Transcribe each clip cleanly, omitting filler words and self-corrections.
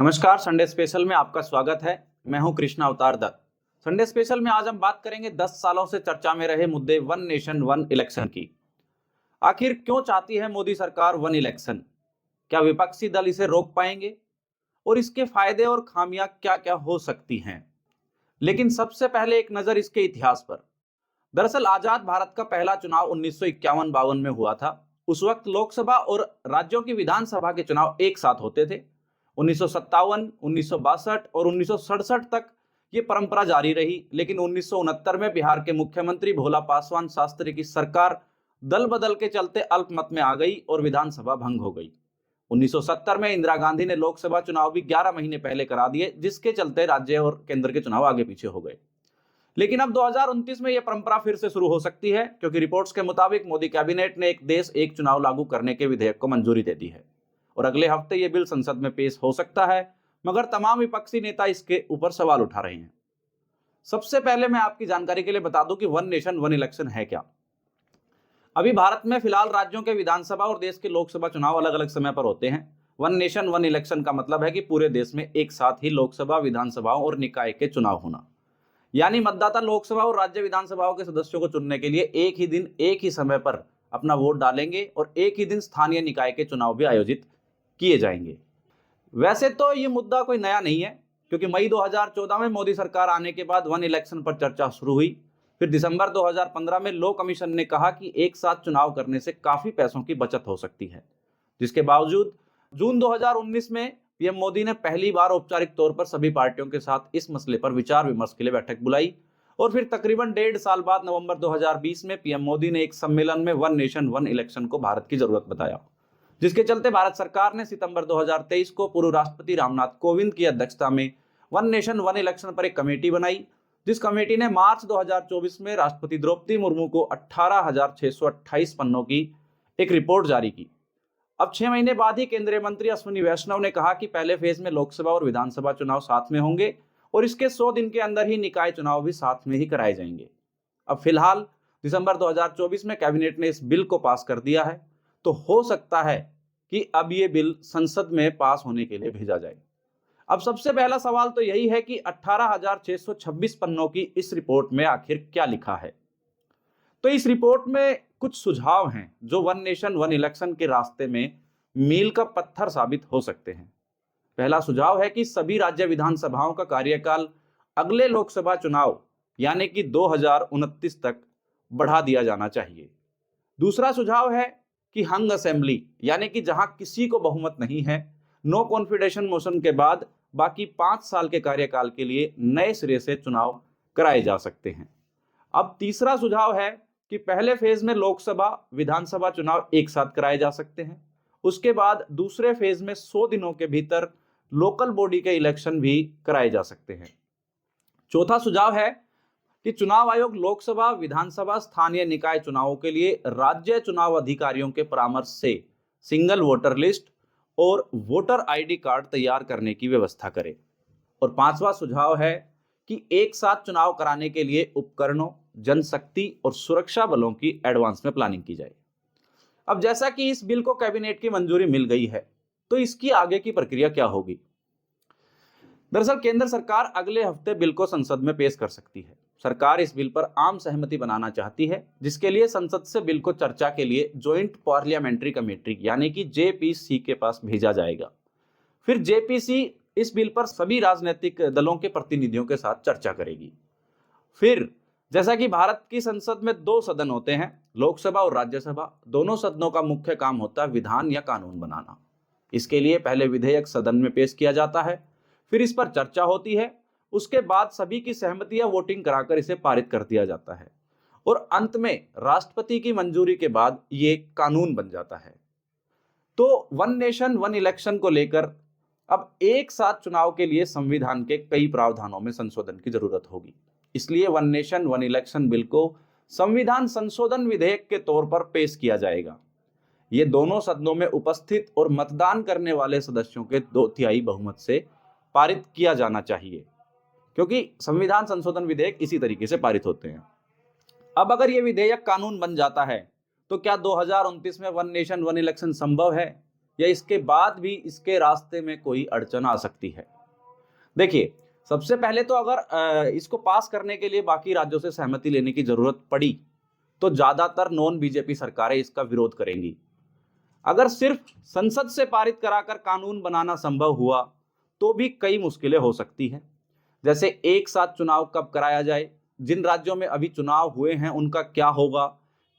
नमस्कार, Sunday special में आपका स्वागत है। मैं हूं कृष्णा अवतार दत्त। संडे स्पेशल में आज हम बात करेंगे 10 सालों से चर्चा में रहे मुद्दे वन नेशन वन इलेक्शन की। आखिर क्यों चाहती है मोदी सरकार वन इलेक्शन? क्या विपक्षी दल इसे रोक पाएंगे? और इसके फायदे और खामियां क्या क्या हो सकती हैं? लेकिन सबसे पहले एक नजर इसके इतिहास पर। दरअसल आजाद भारत का पहला चुनाव 1951-52 में हुआ था। उस वक्त लोकसभा और राज्यों की विधानसभा के चुनाव एक साथ होते थे। 1957, 1962 और 1967 तक ये परंपरा जारी रही, लेकिन 1969 में बिहार के मुख्यमंत्री भोला पासवान शास्त्री की सरकार दल बदल के चलते अल्पमत में आ गई और विधानसभा भंग हो गई। 1970 में इंदिरा गांधी ने लोकसभा चुनाव भी 11 महीने पहले करा दिए, जिसके चलते राज्य और केंद्र के चुनाव आगे पीछे हो गए। लेकिन अब 2029 में यह परंपरा फिर से शुरू हो सकती है, क्योंकि रिपोर्ट्स के मुताबिक मोदी कैबिनेट ने एक देश एक चुनाव लागू करने के विधेयक को मंजूरी दे दी है और अगले हफ्ते यह बिल संसद में पेश हो सकता है। मगर तमाम विपक्षी नेता इसके ऊपर सवाल उठा रहे हैं। सबसे पहले मैं आपकी जानकारी के लिए बता दूं कि वन नेशन वन इलेक्शन है क्या। अभी भारत में फिलहाल राज्यों के विधानसभा और देश के लोकसभा चुनाव अलग अलग समय पर होते हैं। वन नेशन वन इलेक्शन का मतलब है कि पूरे देश में एक साथ ही लोकसभा, विधानसभाओं और निकाय के चुनाव होना। यानी मतदाता लोकसभा और राज्य विधानसभाओं के सदस्यों को चुनने के लिए एक ही दिन, एक ही समय पर अपना वोट डालेंगे और एक ही दिन स्थानीय निकाय के चुनाव भी आयोजित किए जाएंगे। वैसे तो ये मुद्दा कोई नया नहीं है, क्योंकि मई 2014 में मोदी सरकार आने के बाद वन इलेक्शन पर चर्चा शुरू हुई। फिर दिसंबर 2015 में लॉ कमीशन ने कहा कि एक साथ चुनाव करने से काफी पैसों की बचत हो सकती है, जिसके बावजूद जून 2019 में पीएम मोदी ने पहली बार औपचारिक तौर पर सभी पार्टियों के साथ इस मसले पर विचार विमर्श के लिए बैठक बुलाई और फिर तकरीबन 1.5 साल बाद नवंबर 2020 में पीएम मोदी ने एक सम्मेलन में वन नेशन वन इलेक्शन को भारत की जरूरत बताया, जिसके चलते भारत सरकार ने सितंबर 2023 को पूर्व राष्ट्रपति रामनाथ कोविंद की अध्यक्षता में वन नेशन वन इलेक्शन पर एक कमेटी बनाई, जिस कमेटी ने मार्च 2024 में राष्ट्रपति द्रौपदी मुर्मू को 18,628 पन्नों की एक रिपोर्ट जारी की। अब 6 महीने बाद ही केंद्रीय मंत्री अश्विनी वैष्णव ने कहा कि पहले फेज में लोकसभा और विधानसभा चुनाव साथ में होंगे और इसके 100 दिन के अंदर ही निकाय चुनाव भी साथ में ही कराए जाएंगे। अब फिलहाल दिसंबर 2024 में कैबिनेट ने इस बिल को पास कर दिया है, तो हो सकता है कि अब ये बिल संसद में पास होने के लिए भेजा जाए। अब सबसे पहला सवाल तो यही है कि 18,626 पन्नों की इस रिपोर्ट में आखिर क्या लिखा है। तो इस रिपोर्ट में कुछ सुझाव हैं जो वन नेशन वन इलेक्शन के रास्ते में मील का पत्थर साबित हो सकते हैं। पहला सुझाव है कि सभी राज्य विधानसभाओं का कार्यकाल अगले लोकसभा चुनाव यानी कि 2029 तक बढ़ा दिया जाना चाहिए। दूसरा सुझाव है कि हंग असेंबली, यानी कि जहां किसी को बहुमत नहीं है, नो कॉन्फिडेंस मोशन के बाद बाकी 5 साल के कार्यकाल के लिए नए सिरे से चुनाव कराए जा सकते हैं। अब तीसरा सुझाव है कि पहले फेज में लोकसभा विधानसभा चुनाव एक साथ कराए जा सकते हैं। उसके बाद दूसरे फेज में 100 दिनों के भीतर लोकल बॉडी के इलेक्शन भी कराए जा सकते हैं। चौथा सुझाव है कि चुनाव आयोग लोकसभा, विधानसभा, स्थानीय निकाय चुनावों के लिए राज्य चुनाव अधिकारियों के परामर्श से सिंगल वोटर लिस्ट और वोटर आईडी कार्ड तैयार करने की व्यवस्था करे। और पांचवा सुझाव है कि एक साथ चुनाव कराने के लिए उपकरणों, जनशक्ति और सुरक्षा बलों की एडवांस में प्लानिंग की जाए। अब जैसा कि इस बिल को कैबिनेट की मंजूरी मिल गई है, तो इसकी आगे की प्रक्रिया क्या होगी? दरअसल केंद्र सरकार अगले हफ्ते बिल को संसद में पेश कर सकती है। सरकार इस बिल पर आम सहमति बनाना चाहती है, जिसके लिए संसद से बिल को चर्चा के लिए ज्वाइंट पार्लियामेंट्री कमेटी यानी कि जेपीसी के पास भेजा जाएगा। फिर जेपीसी इस बिल पर सभी राजनीतिक दलों के प्रतिनिधियों के साथ चर्चा करेगी। फिर जैसा कि भारत की संसद में 2 सदन होते हैं, लोकसभा और राज्यसभा, दोनों सदनों का मुख्य काम होता है विधान या कानून बनाना। इसके लिए पहले विधेयक सदन में पेश किया जाता है, फिर इस पर चर्चा होती है, उसके बाद सभी की सहमति या वोटिंग कराकर इसे पारित कर दिया जाता है और अंत में राष्ट्रपति की मंजूरी के बाद ये कानून बन जाता है। तो वन नेशन वन इलेक्शन को लेकर अब एक साथ चुनाव के लिए संविधान के कई प्रावधानों में संशोधन की जरूरत होगी। इसलिए one nation one election bill को संविधान संशोधन विधेयक के तौर पर पेश किया जाएगा। ये दोनों सदनों में उपस्थित और मतदान करने वाले सदस्यों के 2/3 बहुमत से पारित किया जाना चाहिए, क्योंकि संविधान संशोधन विधेयक इसी तरीके से पारित होते हैं। अब अगर यह विधेयक कानून बन जाता है, तो क्या 2029 में वन नेशन वन इलेक्शन संभव है? या इसके बाद भी इसके रास्ते में कोई अड़चन आ सकती है? देखिए, सबसे पहले तो अगर इसको पास करने के लिए बाकी राज्यों से सहमति लेने की जरूरत पड़ी तो ज्यादातर नॉन बीजेपी सरकारें इसका विरोध करेंगी। अगर सिर्फ संसद से पारित कराकर कानून बनाना संभव हुआ तो भी कई मुश्किलें हो सकती हैं। जैसे एक साथ चुनाव कब कराया जाए, जिन राज्यों में अभी चुनाव हुए हैं उनका क्या होगा,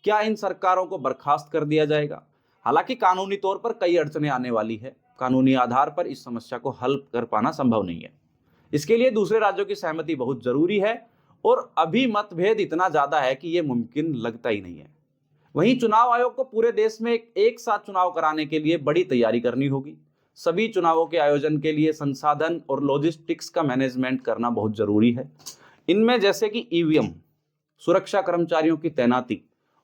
क्या इन सरकारों को बर्खास्त कर दिया जाएगा। हालांकि कानूनी तौर पर कई अड़चनें आने वाली है, कानूनी आधार पर इस समस्या को हल कर पाना संभव नहीं है। इसके लिए दूसरे राज्यों की सहमति बहुत जरूरी है और अभी मतभेद इतना ज्यादा है कि यह मुमकिन लगता ही नहीं है। वहीं चुनाव आयोग को पूरे देश में एक साथ चुनाव कराने के लिए बड़ी तैयारी करनी होगी। सभी चुनावों के आयोजन के लिए संसाधन और लॉजिस्टिक्स का मैनेजमेंट करना बहुत जरूरी है। इनमें जैसे कि ईवीएम, सुरक्षा कर्मचारियों की तैनाती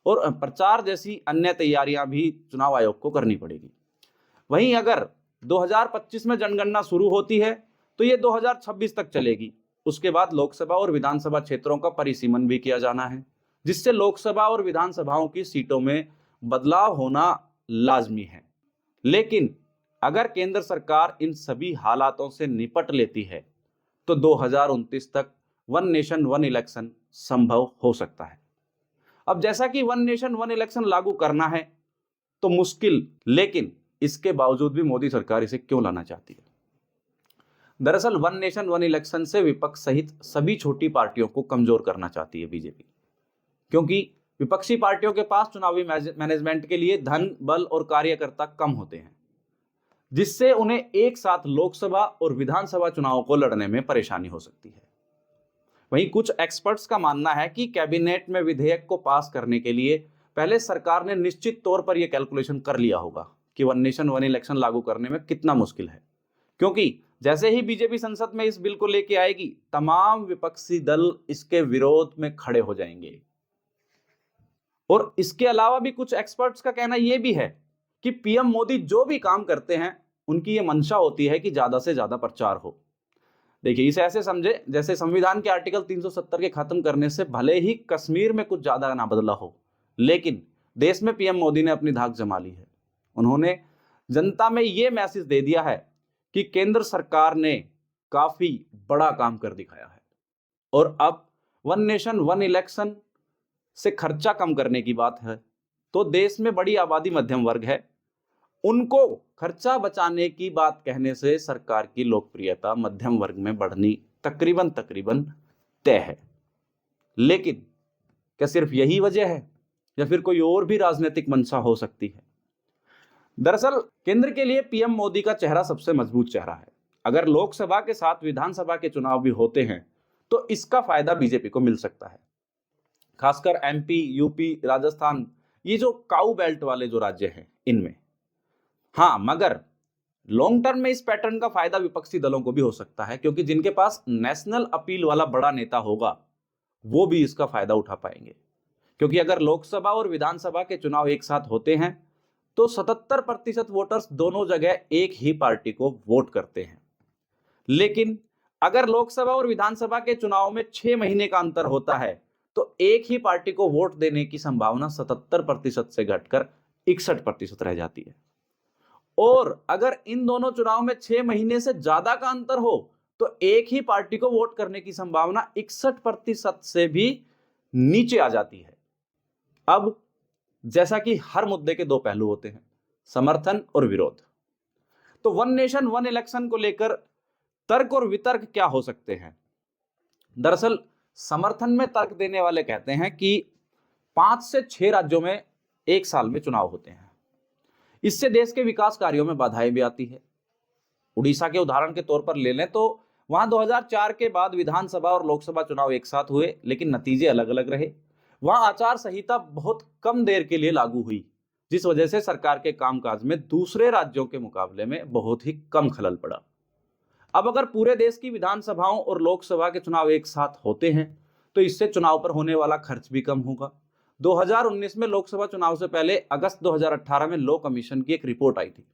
और प्रचार जैसी अन्य तैयारियां भी चुनाव आयोग को करनी पड़ेगी। वहीं अगर 2025 में जनगणना शुरू होती है तो ये 2026 तक चलेगी। उसके बाद लोकसभा और विधानसभा क्षेत्रों का परिसीमन भी किया जाना है, जिससे लोकसभा और विधानसभाओं की सीटों में बदलाव होना लाजमी है। लेकिन अगर केंद्र सरकार इन सभी हालातों से निपट लेती है तो 2029 तक वन नेशन वन इलेक्शन संभव हो सकता है। अब जैसा कि वन नेशन वन इलेक्शन लागू करना है तो मुश्किल, लेकिन इसके बावजूद भी मोदी सरकार इसे क्यों लाना चाहती है? दरअसल वन नेशन वन इलेक्शन से विपक्ष सहित सभी छोटी पार्टियों को कमजोर करना चाहती है बीजेपी, क्योंकि विपक्षी पार्टियों के पास चुनावी मैनेजमेंट के लिए धन, बल और कार्यकर्ता कम होते हैं, जिससे उन्हें एक साथ लोकसभा और विधानसभा चुनाव को लड़ने में परेशानी हो सकती है। वहीं कुछ एक्सपर्ट्स का मानना है कि कैबिनेट में विधेयक को पास करने के लिए पहले सरकार ने निश्चित तौर पर यह कैलकुलेशन कर लिया होगा कि वन नेशन वन इलेक्शन लागू करने में कितना मुश्किल है, क्योंकि जैसे ही बीजेपी संसद में इस बिल को लेके आएगी, तमाम विपक्षी दल इसके विरोध में खड़े हो जाएंगे। और इसके अलावा भी कुछ एक्सपर्ट्स का कहना यह भी है कि पीएम मोदी जो भी काम करते हैं उनकी ये मंशा होती है कि ज्यादा से ज्यादा प्रचार हो। देखिए, इसे ऐसे समझे जैसे संविधान के आर्टिकल 370 के खत्म करने से भले ही कश्मीर में कुछ ज्यादा ना बदला हो, लेकिन देश में पीएम मोदी ने अपनी धाक जमा ली है। उन्होंने जनता में यह मैसेज दे दिया है कि केंद्र सरकार ने काफी बड़ा काम कर दिखाया है। और अब वन नेशन वन इलेक्शन से खर्चा कम करने की बात है तो देश में बड़ी आबादी मध्यम वर्ग है, उनको खर्चा बचाने की बात कहने से सरकार की लोकप्रियता मध्यम वर्ग में बढ़नी तकरीबन तय है। लेकिन क्या सिर्फ यही वजह है या फिर कोई और भी राजनीतिक मंशा हो सकती है? दरअसल केंद्र के लिए पीएम मोदी का चेहरा सबसे मजबूत चेहरा है। अगर लोकसभा के साथ विधानसभा के चुनाव भी होते हैं तो इसका फायदा बीजेपी को मिल सकता है, खासकर एमपी, यूपी, राजस्थान, ये जो काऊ बेल्ट वाले जो राज्य हैं इनमें। हाँ, मगर लॉन्ग टर्म में इस पैटर्न का फायदा विपक्षी दलों को भी हो सकता है, क्योंकि जिनके पास नेशनल अपील वाला बड़ा नेता होगा वो भी इसका फायदा उठा पाएंगे। क्योंकि अगर लोकसभा और विधानसभा के चुनाव एक साथ होते हैं तो 77% वोटर्स दोनों जगह एक ही पार्टी को वोट करते हैं। लेकिन अगर लोकसभा और विधानसभा के चुनाव में 6 महीने का अंतर होता है तो एक ही पार्टी को वोट देने की संभावना 77% से घटकर 61% रह जाती है। और अगर इन दोनों चुनाव में 6 महीने से ज्यादा का अंतर हो तो एक ही पार्टी को वोट करने की संभावना 61% से भी नीचे आ जाती है। अब जैसा कि हर मुद्दे के दो पहलू होते हैं, समर्थन और विरोध, तो वन नेशन वन इलेक्शन को लेकर तर्क और वितर्क क्या हो सकते हैं? दरअसल समर्थन में तर्क देने वाले कहते हैं कि 5 से 6 राज्यों में एक साल में चुनाव होते हैं, इससे देश के विकास कार्यों में बाधाएं भी आती है। उड़ीसा के उदाहरण के तौर पर ले लें तो वहां 2004 के बाद विधानसभा और लोकसभा चुनाव एक साथ हुए, लेकिन नतीजे अलग अलग रहे। वहां आचार संहिता बहुत कम देर के लिए लागू हुई, जिस वजह से सरकार के कामकाज में दूसरे राज्यों के मुकाबले में बहुत ही कम खलल पड़ा। अब अगर पूरे देश की विधानसभाओं और लोकसभा के चुनाव एक साथ होते हैं तो इससे चुनाव पर होने वाला खर्च भी कम होगा। 2019 में लोकसभा चुनाव से पहले अगस्त 2018 में लॉ कमीशन की एक रिपोर्ट आई थी,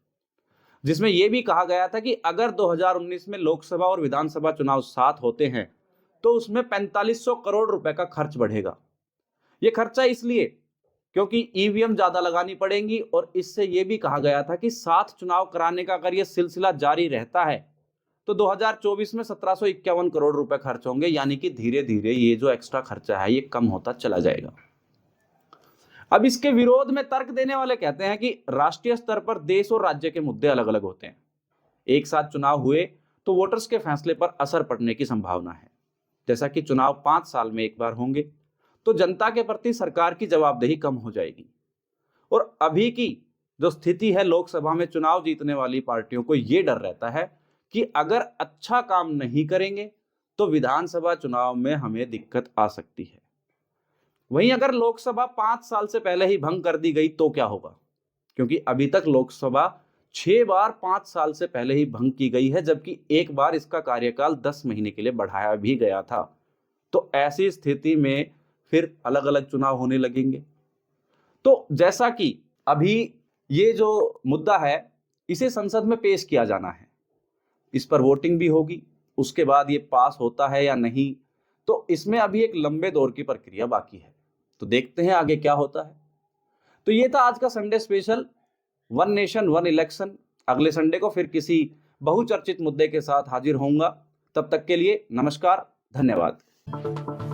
जिसमें यह भी कहा गया था कि अगर 2019 में लोकसभा और विधानसभा चुनाव साथ होते हैं तो उसमें 4500 करोड़ रुपए का खर्च बढ़ेगा। यह खर्चा इसलिए क्योंकि ईवीएम ज्यादा लगानी पड़ेंगी और इससे यह भी कहा गया था कि 7 चुनाव कराने का अगर यह सिलसिला जारी रहता है तो 2024 में 1751 करोड़ रुपए खर्च होंगे, यानी कि धीरे धीरे ये जो एक्स्ट्रा खर्चा है ये कम होता चला जाएगा। अब इसके विरोध में तर्क देने वाले कहते हैं कि राष्ट्रीय स्तर पर देश और राज्य के मुद्दे अलग अलग होते हैं, एक साथ चुनाव हुए तो वोटर्स के फैसले पर असर पड़ने की संभावना है। जैसा कि चुनाव 5 साल में एक बार होंगे तो जनता के प्रति सरकार की जवाबदेही कम हो जाएगी। और अभी की जो स्थिति है, लोकसभा में चुनाव जीतने वाली पार्टियों को यह डर रहता है कि अगर अच्छा काम नहीं करेंगे तो विधानसभा चुनाव में हमें दिक्कत आ सकती है। वहीं अगर लोकसभा 5 साल से पहले ही भंग कर दी गई तो क्या होगा, क्योंकि अभी तक लोकसभा 6 बार 5 साल से पहले ही भंग की गई है, जबकि एक बार इसका कार्यकाल 10 महीने के लिए बढ़ाया भी गया था। तो ऐसी स्थिति में फिर अलग अलग चुनाव होने लगेंगे। तो जैसा कि अभी ये जो मुद्दा है इसे संसद में पेश किया जाना है, इस पर वोटिंग भी होगी, उसके बाद ये पास होता है या नहीं, तो इसमें अभी एक लंबे दौर की प्रक्रिया बाकी है। तो देखते हैं आगे क्या होता है। तो ये था आज का Sunday special, one nation one election. अगले संडे को फिर किसी बहुचर्चित मुद्दे के साथ हाजिर होऊंगा। तब तक के लिए नमस्कार, धन्यवाद।